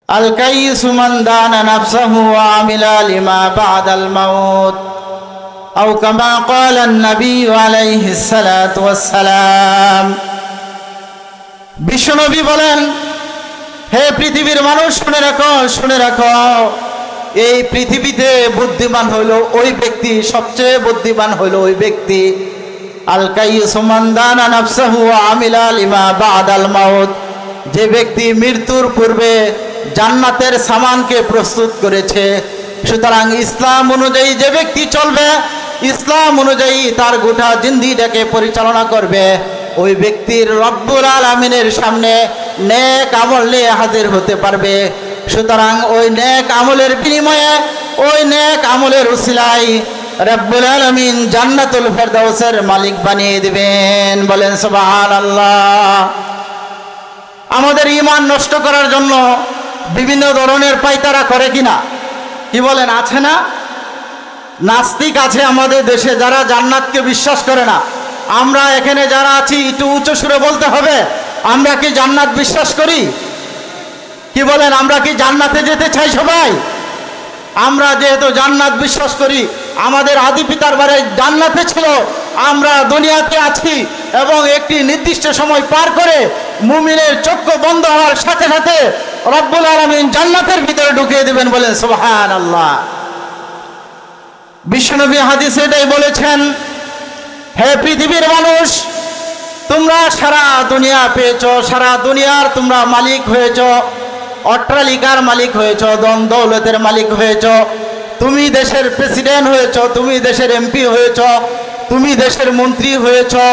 আল কাইয়িসু মান দানা নাফসাহু ওয়া আমিলা লিমা বা'দাল মাউত আও কামা ক্বালা an-নবী আলাইহিস সালাতু ওয়াস সালাম। বিশ্বনবী বলেন, হে পৃথিবীর মানুষ, শুনে রাখো, এই পৃথিবীতে বুদ্ধিমান হইল ওই ব্যক্তি, সবচেয়ে বুদ্ধিমান হইল ওই ব্যক্তি, আল কাইয়িসু মান দানা নাফসাহু ওয়া আমিলা লিমা বা'দাল মাউত, যে ব্যক্তি মৃত্যুর পূর্বে জান্নাতের সামানকে প্রস্তুত করেছে। সুতরাং ইসলাম অনুযায়ী যে ব্যক্তি চলবে, ইসলাম অনুযায়ী তার গোটা জিন্দেগিটাকে পরিচালনা করবে, ওই ব্যক্তির রব্বুল আলামিনের সামনে নেক আমল নিয়ে হাজির হতে পারবে। সুতরাং ওই নেক আমলের বিনিময়ে, ওই নেক আমলের উসিলায় রব্বুল আলামিন জান্নাতুল ফেরদাউসের মালিক বানিয়ে দিবেন। বলেন সুবহানাল্লাহ। আমাদের ঈমান নষ্ট করার জন্য বিভিন্ন ধরনের পায়তারা করে কিনা, কি বলেন, আছে না? নাস্তিক আছে আমাদের দেশে যারা জান্নাতকে বিশ্বাস করে না। আমরা এখানে যারা আছি একটু উচ্চ সুরে বলতে হবে, আমরা কি জান্নাত বিশ্বাস করি? কি বলেন, আমরা কি জান্নাতে যেতে চাই সবাই? আমরা যেহেতু জান্নাত বিশ্বাস করি, আমাদের আদি পিতার বাড়ি জান্নাতে ছিল, আমরা দুনিয়াতে আছি এবং একটি নির্দিষ্ট সময় পার করে মুমিনের চক্ষু বন্ধ হওয়ার সাথে সাথে রব্বুল আলামিন জান্নাতের ভিতরে ঢুকিয়ে দিবেন। বলেন সুবহানাল্লাহ। বিশ্বনবী হাদিসে এটাই বলেছেন, হে পৃথিবীর মানুষ, তোমরা সারা দুনিয়া পেয়েছো, সারা দুনিয়ার তোমরা মালিক হয়েছো, অট্টালিকার মালিক হয়েছো, ধন দৌলতের মালিক হয়েছো, তুমি দেশের প্রেসিডেন্ট হয়েছো, তুমি দেশের এমপি হয়েছো, তুমি দেশের মন্ত্রী হয়েছো,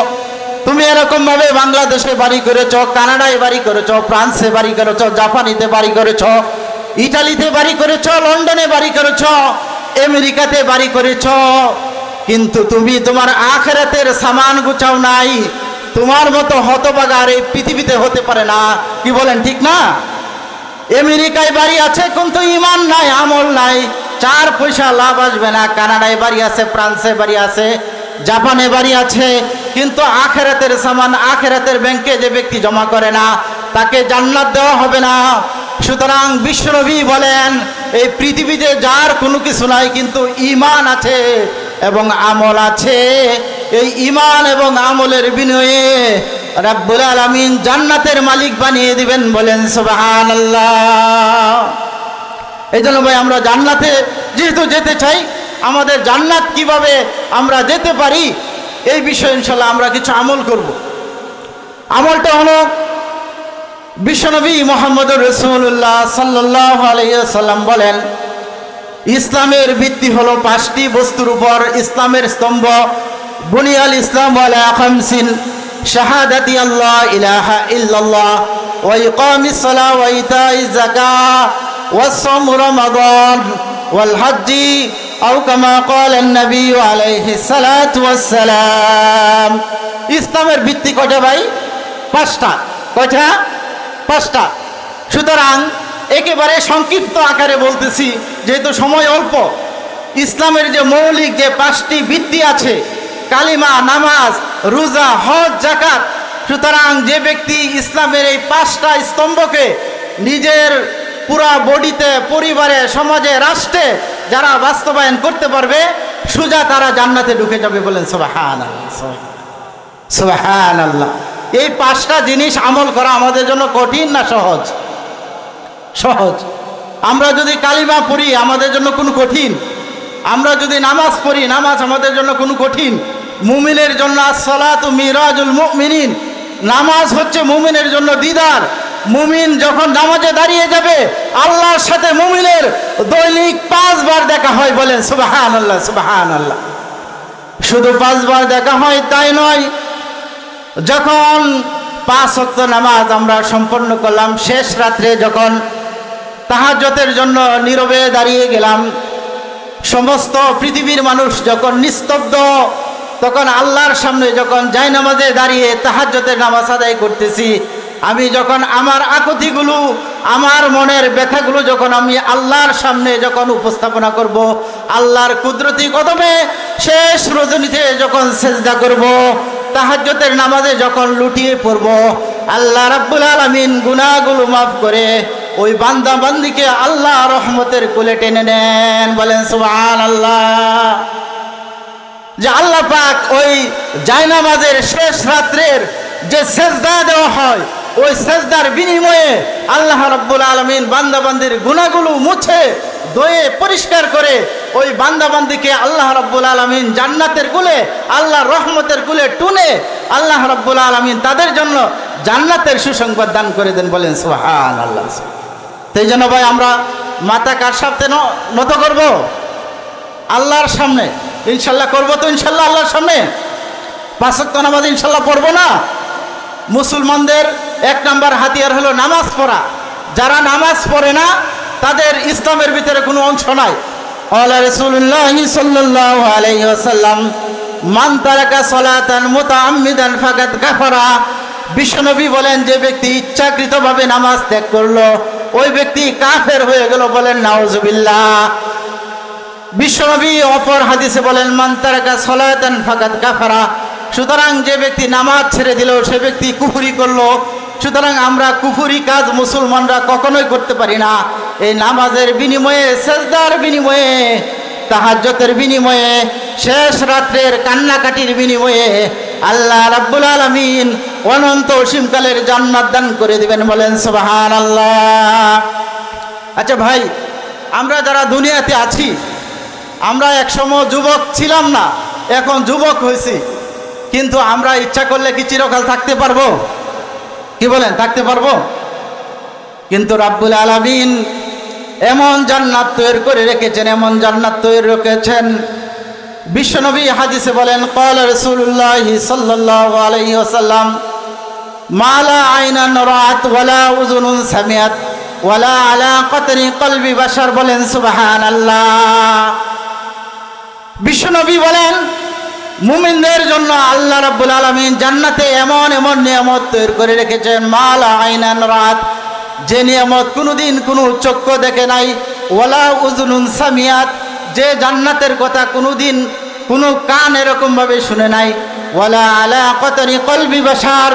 তুমি এরকম ভাবে বাংলাদেশে বাড়ি করেছো, কানাডায় বাড়ি করেছো, ফ্রান্সে বাড়ি করেছো, জাপানিতে বাড়ি করেছো, ইটালিতে বাড়ি করেছো, লন্ডনে বাড়ি করেছো, আমেরিকাতে বাড়ি করেছো, কিন্তু তুমি তোমার আখিরাতের সামান গুছাও নাই। তোমার মতো হতভাগার এই পৃথিবীতে হতে পারে না। কি বলেন, ঠিক না? আমেরিকায় বাড়ি আছে কিন্তু ঈমান নাই, আমল নাই, 4 পয়সা লাভ আসবে না। কানাডায় বাড়ি আছে, ফ্রান্সে বাড়ি আছে, জাপানে বাড়ি আছে, কিন্তু আখিরাতের সামান আখিরাতের ব্যাংকে যে ব্যক্তি জমা করে না, তাকে জান্নাত দেওয়া হবে না। সুতরাং বিশ্বনবী বলেন, এই পৃথিবীতে যার কোনো কিছু নাই কিন্তু ঈমান আছে এবং আমল আছে, এই ঈমান এবং আমলের বিনিময়ে রব্বুল আলামিন জান্নাতের মালিক বানিয়ে দিবেন। বলেন সুবহানাল্লাহ। এই জন্য ভাই, আমরা জান্নাতে যেহেতু যেতে চাই, আমাদের জান্নাত কিভাবে আমরা যেতে পারি এই বিষয়ে ইনশাআল্লাহ আমরা কিছু আমল করব। আমলটা হলো, বিশ্বনবী মুহাম্মদুর রাসূলুল্লাহ সাল্লাল্লাহু আলাইহি ওয়াসাল্লাম বলেন, ইসলামের ভিত্তি হলো 5টি বস্তুর উপর। ইসলামের স্তম্ভ, বুনিয়াল ইসলাম আলা খামসিন, শাহাদাতি আল্লাহ ইলাহা ইল্লাল্লাহ ওয়া ইকামিস সালাহ ওয়া ইতাইজ যাকাহ ওয়া সাওম রমাদান ওয়াল হজ্জি আও কামা ক্বালা an-নবী আলাইহিস সালাতু ওয়াস সালাম। ইসলামের ভিত্তি কয়টা ভাই? 5টা। কয়টা? 5টা। সুতরাং একেবারে সংক্ষিপ্ত আকারে বলতেছি, যেহেতু সময় অল্প। ইসলামের যে মৌলিক যে 5টি ভিত্তি আছে, কালিমা, নামাজ, রোজা, হজ, যাকাত। সুতরাং যে ব্যক্তি ইসলামের এই 5টা স্তম্ভকে নিজের পুরা বডিতে, পরিবারে, সমাজে, রাষ্ট্রে যারা বাস্তবায়ন করতে পারবে, সোজা তারা জান্নাতে ঢুকে যাবে। বলেন সুবহানাল্লাহ, সুবহানাল্লাহ। এই 5টা জিনিস আমল করা আমাদের জন্য কঠিন না সহজ? সহজ। আমরা যদি কালিমা পড়ি আমাদের জন্য কোনো কঠিন? আমরা যদি নামাজ পড়ি, নামাজ আমাদের জন্য কোনো কঠিন? মুমিনের জন্য as-সালাতু মিরাজুল মুমিনিন, নামাজ হচ্ছে মুমিনের জন্য দিদার। মুমিন যখন নামাজে দাঁড়িয়ে যাবে, আল্লাহর সাথে মুমিনের দৈনিক 5 বার দেখা হয়। বলেন সুবহানাল্লাহ, সুবহানাল্লাহ। শুধু 5 বার দেখা হয় তাই নয়, যখন 5 ওয়াক্ত নামাজ আমরা সম্পন্ন করলাম, শেষ রাত্রে যখন তাহাজ্জুদের জন্য নীরবে দাঁড়িয়ে গেলাম, সমস্ত পৃথিবীর মানুষ যখন নিস্তব্ধ, তখন আল্লাহর সামনে যখন জায়নামাজে দাঁড়িয়ে তাহাজ্জুদের নামাজ আদায় করতেছি, আমি যখন আমার আকুতিগুলো, আমার মনের ব্যথাগুলো যখন আমি আল্লাহর সামনে যখন উপস্থাপনা করব, আল্লাহর কুদরতি কদমে শেষ রজনীতে যখন সেজদা করব, তাহাজ্জুদের নামাজে যখন লুটিয়ে পড়ব, আল্লাহ রাব্বুল আলামিন গুনাহগুলো মাফ করে ওই বান্দা বান্দিকে আল্লাহ রহমতের কোলে টেনে নেন। বলেন সুবহানাল্লাহ। যে আল্লাহ পাক ওই জায়নামাজের শেষ রাত্রের যে সেজদা দেওয়া হয়, ওই সেজদার বিনিময়ে আল্লাহ রাব্বুল আলামিন বান্দা বান্দির গুনাহগুলো মুছে ধুয়ে পরিষ্কার করে ওই বান্দা বান্দিকে আল্লাহ রাব্বুল আলামিন জান্নাতের কুলে, আল্লাহর রহমতের কুলে টুনে আল্লাহ রাব্বুল আলামিন তাদের জন্য জান্নাতের সুসংবাদ দান করে দেন। বলেন সুবহানাল্লাহ। সেই জন্য ভাই আমরা মাথা কার সাথে নত করব? আল্লাহর সামনে। ইনশাল্লাহ করবো তো ইনশাল্লাহ আল্লাহর সামনে। 5 ওয়াক্ত নামাজ ইনশাল্লাহ পড়বো না? মুসলমানদের 1 নম্বর হাতিয়ার হলো নামাজ পড়া। যারা নামাজ পড়ে না তাদের ইসলামের ভিতরে কোনো অংশ নাই। আল্লাহ রাসূলুল্লাহ সাল্লাল্লাহু আলাইহি ওয়াসাল্লাম মান তারাকা সালাতান মুতাআম্মিদান ফাকাদ কাফারা। বিশ্বনবী বলেন, যে ব্যক্তি ইচ্ছাকৃতভাবে নামাজ ত্যাগ করলো ওই ব্যক্তি কাফের হয়ে গেল। বলেন নাউজুবিল্লাহ। বিশ্বনবী অপর হাদিসে বলেন, মান তারাকা সালাতান ফাকাদ কাফারা। সুতরাং যে ব্যক্তি নামাজ ছেড়ে দিল সে ব্যক্তি কুফরি করলো। সুতরাং আমরা কুফরি কাজ মুসলমানরা কখনোই করতে পারি না। এই নামাজের বিনিময়ে, সেজদার বিনিময়ে, তাহাজ্জুদের বিনিময়ে, শেষ রাত্রের কান্নাকাটির বিনিময়ে আল্লাহ রাব্বুল আলামিন অনন্ত অসীমকালের জান্নাত দান করে দিবেন। বলেন সুবহানাল্লাহ। আচ্ছা ভাই, আমরা যারা দুনিয়াতে আছি, আমরা একসময় যুবক ছিলাম না, এখন যুবক হয়েছি, কিন্তু আমরা ইচ্ছা করলে কি চিরকাল থাকতে পারবো? কি বলেন, থাকতে পারবো? কিন্তু রাব্বুল আলামিন এমন জান্নাত তৈরি করে রেখেছেন, এমন জান্নাত তৈরি রেখেছেন। বিশ্বনবী হাদিসে বলেন, ক্বালা রাসূলুল্লাহ সাল্লাল্লাহু আলাইহি ওয়াসাল্লাম, মা লা আইনান রাআত ওয়ালা উযুনুন সামিআত ওয়ালা আলা কতরি কলবি বাশার। বলেন সুবহানাল্লাহ। বিশ্বনবী বলেন, মুমিনদের জন্য আল্লাহ রাব্বুল আলামিন জান্নাতে এমন এমন নিয়ামত তৈরি করে রেখেছেন, মা লা আইনান রাআত, যে নিয়ামত কোনোদিন কোনো চক্ষু দেখে নাই, ওয়ালা উযুনুন সামিআত, যে জান্নাতের কথা কোনোদিন কোনো কান এরকমভাবে শুনে নাই, ওয়ালা আলা কতরি কলবি বাশার,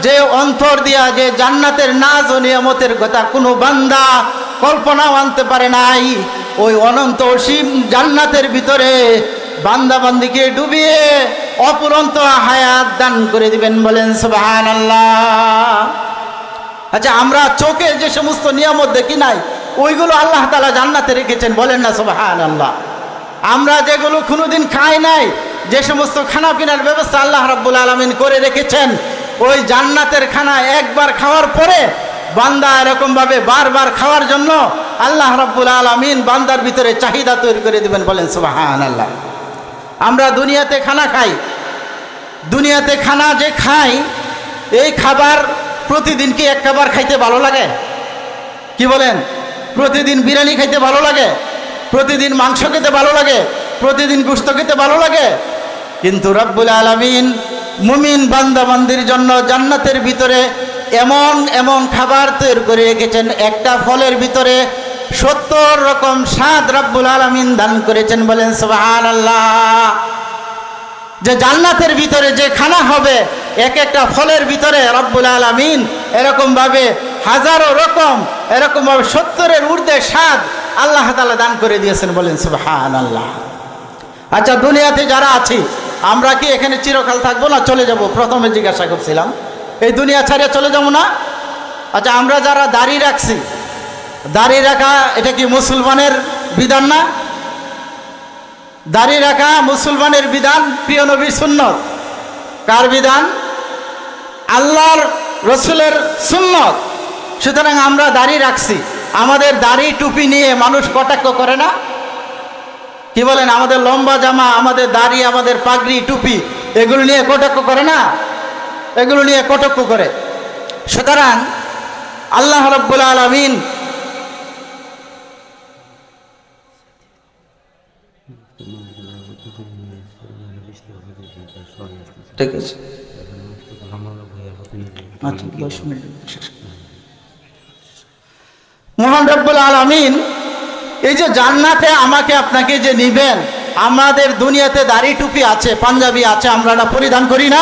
যে অন্তর দিয়া যে জান্নাতের নাজ ও নিয়ামতের কথা কোনো বান্দা কল্পনাও আনতে পারে নাই। ওই অনন্ত অসীম জান্নাতের ভিতরে বান্দা বান্দিকে ডুবিয়ে অপুরন্ত হায়াত দান করে দিবেন। বলেন সুবহানাল্লাহ। আচ্ছা, আমরা চোখে যে সমস্ত নিয়ামত দেখি নাই ওইগুলো আল্লাহ তাআলা জান্নাতে রেখেছেন। বলেন না সুবহানাল্লাহ। আমরা যেগুলো কোনোদিন খাই নাই, যে সমস্ত খানা পিনার ব্যবস্থা আল্লাহ রাব্বুল আলামিন করে রেখেছেন, ওই জান্নাতের খানা একবার খাওয়ার পরে বান্দা এরকমভাবে বারবার খাওয়ার জন্য আল্লাহ রাব্বুল আলামিন বান্দার ভিতরে চাহিদা তৈরি করে দিবেন। বলেন সুবহানাল্লাহ। আমরা দুনিয়াতে খানা খাই, দুনিয়াতে খানা যে খাই, এই খাবার প্রতিদিন কি এক খাবার খাইতে ভালো লাগে? কি বলেন? প্রতিদিন বিরিয়ানি খাইতে ভালো লাগে? প্রতিদিন মাংস খেতে ভালো লাগে? প্রতিদিন গোশত খেতে ভালো লাগে? কিন্তু রব্বুল আলামিন মুমিন বান্দা বান্দির জন্য জান্নাতের ভিতরে এমন এমন খাবার তৈরি করে রেখেছেন, একটা ফলের ভিতরে 70 রকম স্বাদ রব্বুল আলামিন দান করেছেন। বলেন সুবহানাল্লাহ। যে জান্নাতের ভিতরে যে খানা হবে, এক একটা ফলের ভিতরে রব্বুল আলামিন এরকমভাবে হাজারো রকম, এরকমভাবে 70-এর ঊর্ধ্বে স্বাদ আল্লাহ তাআলা দান করে দিয়েছেন। বলেন সুবহানাল্লাহ। আচ্ছা, দুনিয়াতে যারা আছি আমরা কি এখানে চিরকাল থাকবো না চলে যাব? প্রথমে জিজ্ঞাসা করছিলাম, এই দুনিয়া ছাড়িয়ে চলে যাবো না? আচ্ছা, আমরা যারা দাড়ি রাখছি, দাড়ি রাখা এটা কি মুসলমানের বিধান না? দাড়ি রাখা মুসলমানের বিধান, প্রিয় নবীর সুন্নত। কার বিধান? আল্লাহর রসুলের সুন্নত। সুতরাং আমরা দাড়ি রাখছি, আমাদের দাড়ি টুপি নিয়ে মানুষ কটাক্ষ করে না? কি বলেন? আমাদের লম্বা জামা, আমাদের দাড়ি, আমাদের পাগড়ি, টুপি, এগুলো নিয়ে কটাক্ষ করে না? এগুলো নিয়ে কটাক্ষ করে। সুতরাং আল্লাহ রাব্বুল আলামিন ঠিক আছে, মহান রব্বুল আলামিন এই যে জান্নাতে আমাকে আপনাকে যে নিবেন, আমাদের দুনিয়াতে দাড়ি টুপি আছে, পাঞ্জাবি আছে, আমরা না পরিধান করি না?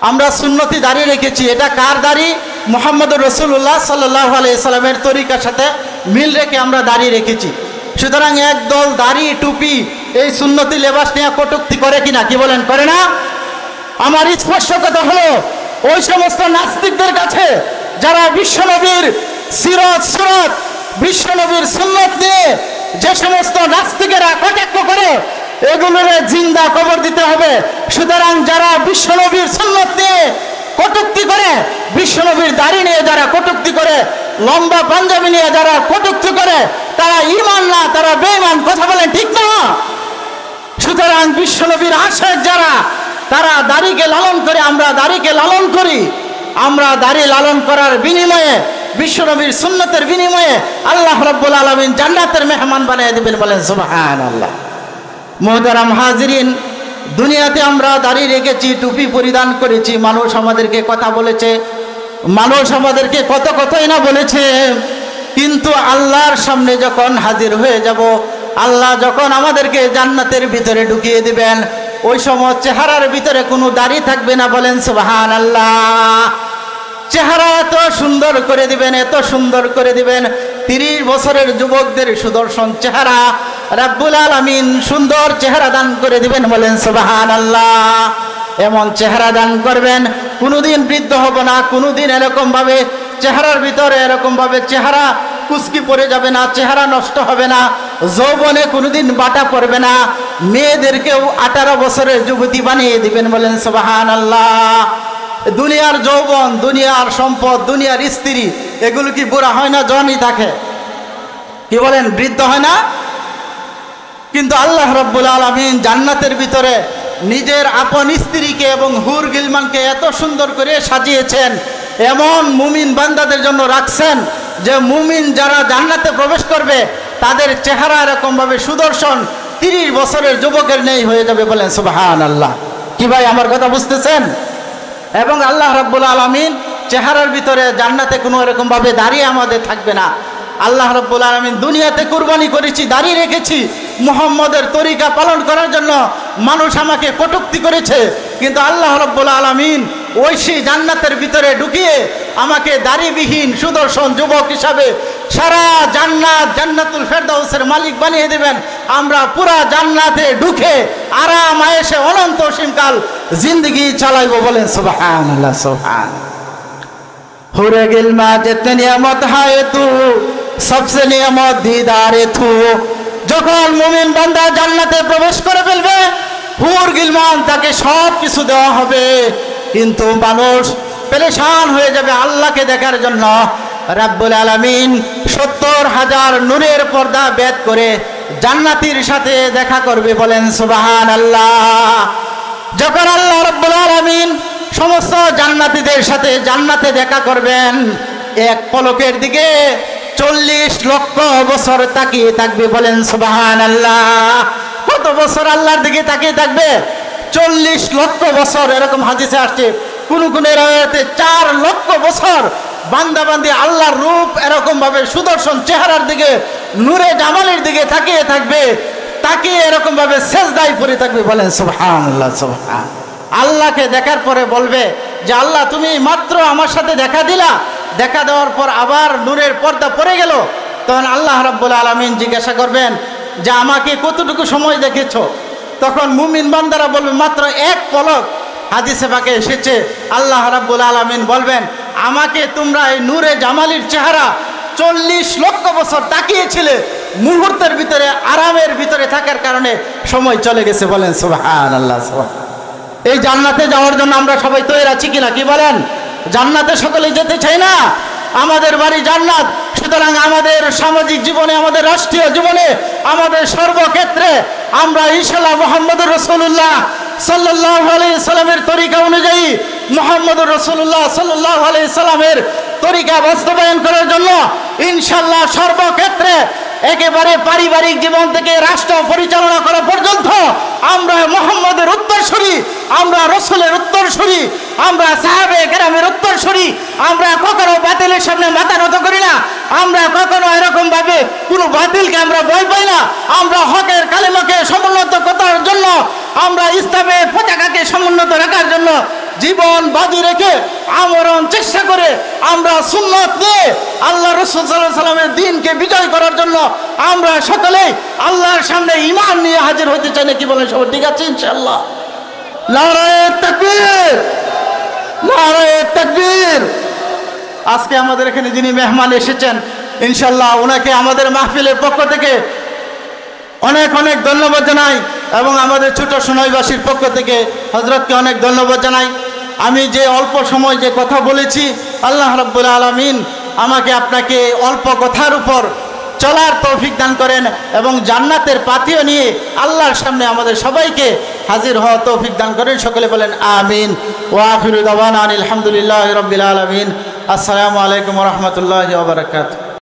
আমরা সুন্নতি দাড়ি রেখেছি। এটা কার দাড়ি? মুহাম্মদুর রাসূলুল্লাহ সাল্লাল্লাহু আলাইহি সাল্লামের তরিকার সাথে মিল রেখে আমরা দাড়ি রেখেছি। সুতরাং একদল দাড়ি টুপি এই সুন্নতি লেবাস নিয়ে কটূক্তি করে কিনা, কি বলেন, করে না? আমার স্পষ্ট কথা হলো, ওই সমস্ত নাস্তিকদের কাছে যারা বিশ্বনবীর সিরত সুরত, বিশ্বনবীর সুন্নত নিয়ে যে সমস্ত নাস্তিকেরা কটাক্ষ করে, এগুলোর জিন্দা কবর দিতে হবে। সুতরাং যারা বিশ্বনবীর সুন্নত নিয়ে কটূক্তি করে, বিশ্বনবীর দাড়ি নিয়ে যারা কটূক্তি করে, লম্বা পাঞ্জাবি নিয়ে যারা কটূক্তি করে, তারা ঈমান না, তারা বেঈমান। কথা বলেন ঠিক না? সুতরাং বিশ্বনবীর আশিক যারা, তারা দাড়িকে লালন করে, আমরা দাড়িকে লালন করি। আমরা দাড়ি লালন করার বিনিময়ে, বিশ্বনবীর সুন্নতের বিনিময়ে আল্লাহ রাব্বুল আলামিন জান্নাতের মেহমান বানিয়ে দিবেন। বলেন সুবহানাল্লাহ। মুহতারাম হাজিরিন, দুনিয়াতে আমরা দাড়ি রেখেছি, টুপি পরিধান করেছি, মানুষ আমাদেরকে কথা বলেছে, মানুষ আমাদেরকে কত কথাই না বলেছে, কিন্তু আল্লাহর সামনে যখন হাজির হয়ে যাব, আল্লাহ যখন আমাদেরকে জান্নাতের ভিতরে ঢুকিয়ে দিবেন, ওই সময় চেহারার ভিতরে কোনো দাড়ি থাকবে না। বলেন সুবহানাল্লাহ। চেহারা এত সুন্দর করে দিবেন, এত সুন্দর করে দিবেন, 30 বছরের যুবকদের সুদর্শন চেহারা রাব্বুল আলামিন সুন্দর চেহারা দান করে দিবেন। বলেন সুবহানাল্লাহ। এমন চেহারা দান করবেন, কোনোদিন বৃদ্ধ হব না, কোনোদিন এরকমভাবে চেহারার ভিতরে এরকমভাবে চেহারা কুচকি পড়ে যাবে না, চেহারা নষ্ট হবে না, যৌবনে কোনোদিন বাটা পড়বে না, মেয়েদেরকেও 18 বছরের যুবতী বানিয়ে দিবেন। বলেন সুবহানাল্লাহ। দুনিয়ার যৌবন, দুনিয়ার সম্পদ, দুনিয়ার স্ত্রী, এগুলো কি বুড়া হয় না? জওয়ানই থাকে, কি বলেন, বৃদ্ধ হয় না? কিন্তু আল্লাহ রাব্বুল আলামিন জান্নাতের ভিতরে নিজের আপন স্ত্রীকে এবং হুর গিলমানকে এত সুন্দর করে সাজিয়েছেন, এমন মুমিন বান্দাদের জন্য রাখছেন যে মুমিন যারা জান্নাতে প্রবেশ করবে তাদের চেহারা এরকমভাবে সুদর্শন 30 বছরের যুবকের নেই হয়ে যাবে। বলেন সুবহানাল্লাহ। কি ভাই আমার কথা বুঝতেছেন? এবং আল্লাহ রাব্বুল আলামিন চেহারার ভিতরে জান্নাতে কোনো এরকমভাবে দাঁড়িয়ে আমাদের থাকবে না। আল্লাহ রাব্বুল আলামিন দুনিয়াতে কুরবানি করেছি, দাঁড়িয়ে রেখেছি মুহাম্মদের তরিকা পালন করার জন্য, মানুষ আমাকে কটূক্তি করেছে, কিন্তু আল্লাহ রাব্বুল আলামিন ওই সেই জান্নাতের ভিতরে ঢুকিয়ে আমাকে দাড়িবিহীন সুদর্শন যুবক হিসাবে সারা জান্নাত, জান্নাতুল ফেরদাউসের মালিক বানিয়ে দেবেন। আমরা পুরা জান্নাতে ঢুকে আরাম আয়েশে অনন্ত অসীমকাল জিন্দগি চালাইব। বলেন সুবহানাল্লাহ। সুবহান হুরে গিলমা জিতনে নিয়ামত হায় তু, সবসে নিয়ামত দিদারে তু। যখন মুমিন বান্দা জান্নাতে প্রবেশ করে ফেলবে, হুর গিলমান তাকে সব কিছু দেওয়া হবে, কিন্তু মানুষ পেরেশান হয়ে যাবে আল্লাহকে দেখার জন্য। রাব্বুল আলামিন 70,000 নূরের পর্দা ভেদ করে জান্নাতীর সাথে দেখা করবে। বলেন সুবহানাল্লাহ। যখন আল্লাহ রাব্বুল আলামিন সমস্ত জান্নাতীদের সাথে জান্নাতে দেখা করবেন, এক পলকের দিকে 40 লক্ষ বছর তাকিয়ে থাকবে। বলেন সুবহানাল্লাহ। কত বছর আল্লাহর দিকে তাকিয়ে থাকবে? 40 লক্ষ বছর। এরকম হাদিসে আসছে, কোন কোন রাওয়ায়াতে 4 লক্ষ বছর বান্দাবান্দি আল্লাহর রূপ এরকম ভাবে সুদর্শন চেহারার দিকে, নূরে জামালের দিকে তাকিয়ে থাকবে, তাকিয়ে এরকম ভাবে সেজদায় পড়ে থাকবে। বলেন সুবহানাল্লাহ। সুবহান। আল্লাহকে দেখার পরে বলবে যে আল্লাহ তুমি মাত্র আমার সাথে দেখা দিলা, দেখা দেওয়ার পর আবার নূরের পর্দা পড়ে গেল। তখন আল্লাহ রাব্বুল আলামিন জিজ্ঞাসা করবেন যে আমাকে কতটুকু সময় দেখেছো? তখন মুমিন বান্দারা বলবে মাত্র 1 পলক। হাদিসে পাকে এসেছে আল্লাহ রাব্বুল আলামিন বলবেন আমাকে তোমরা এই নূরে জামালির চেহারা 40 লক্ষ বছর তাকিয়েছিলে, মুহূর্তের ভিতরে আরামের ভিতরে থাকার কারণে সময় চলে গেছে। বলেন সুবহানাল্লাহ। এই জান্নাতে যাওয়ার জন্য আমরা সবাই তৈরি আছি কিনা, কি বলেন? জান্নাতে সকলে যেতে চাই না? আমাদের বাড়ি জান্নাত। সুতরাং আমাদের সামাজিক জীবনে, আমাদের রাষ্ট্রীয় জীবনে, আমাদের সর্বক্ষেত্রে আমরা ইনশাআল্লাহ মুহাম্মদুর রাসূলুল্লাহ সাল্লাল্লাহু আলাইহি সাল্লামের তরিকা অনুযায়ী, মুহাম্মদুর রাসূলুল্লাহ সাল্লাল্লাহু আলাইহি সাল্লামের তরিকা বাস্তবায়ন করার জন্য ইনশাআল্লাহ সর্বক্ষেত্রে, একেবারে পারিবারিক জীবন থেকে রাষ্ট্র পরিচালনা করা পর্যন্ত আমরা মুহাম্মদের উত্তরসূরি, আমরা রাসূলের উত্তরসূরি, আমরা সাহাবে কেরামের উত্তরসূরি। আমরা কখনো বাতিলের সামনে মাথা নত করি না, আমরা কখনো এরকম ভাবে কোনো বাতিলকে আমরা ভয় পাই না। আমরা হকের কালিমাকে সমুন্নত করার জন্য, আমরা ইসলামের পতাকাকে সমুন্নত রাখার জন্য জীবন বাজি রেখে আমরণ চেষ্টা করে আমরা সুন্নাত নিয়ে আল্লাহ রাসূল সাল্লাল্লাহু আলাইহি সাল্লামের দ্বীনকে বিজয় করার জন্য আমরা সকলেই আল্লাহর সামনে ঈমান নিয়ে হাজির হতে চাই, নাকি বলেন সবাই? ঠিক আছে ইনশাআল্লাহ। নারায়ে তাকবীর, নারায়ে তাকবীর। আজকে আমাদের এখানে যিনি মেহমান এসেছেন, ইনশাআল্লাহ ওনাকে আমাদের মাহফিলের পক্ষ থেকে অনেক অনেক ধন্যবাদ জানাই এবং আমাদের ছোট সোনাইবাসীর পক্ষ থেকে হযরতকে অনেক ধন্যবাদ জানাই। আমি যে অল্প সময় যে কথা বলেছি, আল্লাহ রাব্বুল আলামিন আমাকে আপনাকে অল্প কথার উপর চলার তৌফিক দান করেন এবং জান্নাতের পাথেয় নিয়ে আল্লাহর সামনে আমাদের সবাইকে হাজির হওয়া তৌফিক দান করেন। সকলে বলেন আমিন। ওয়া আখিরু দাওয়ানা আলহামদুলিল্লাহি রাব্বিল আলামিন। আসসালামু আলাইকুম ওয়া রাহমাতুল্লাহি ওয়া বারাকাতুহু।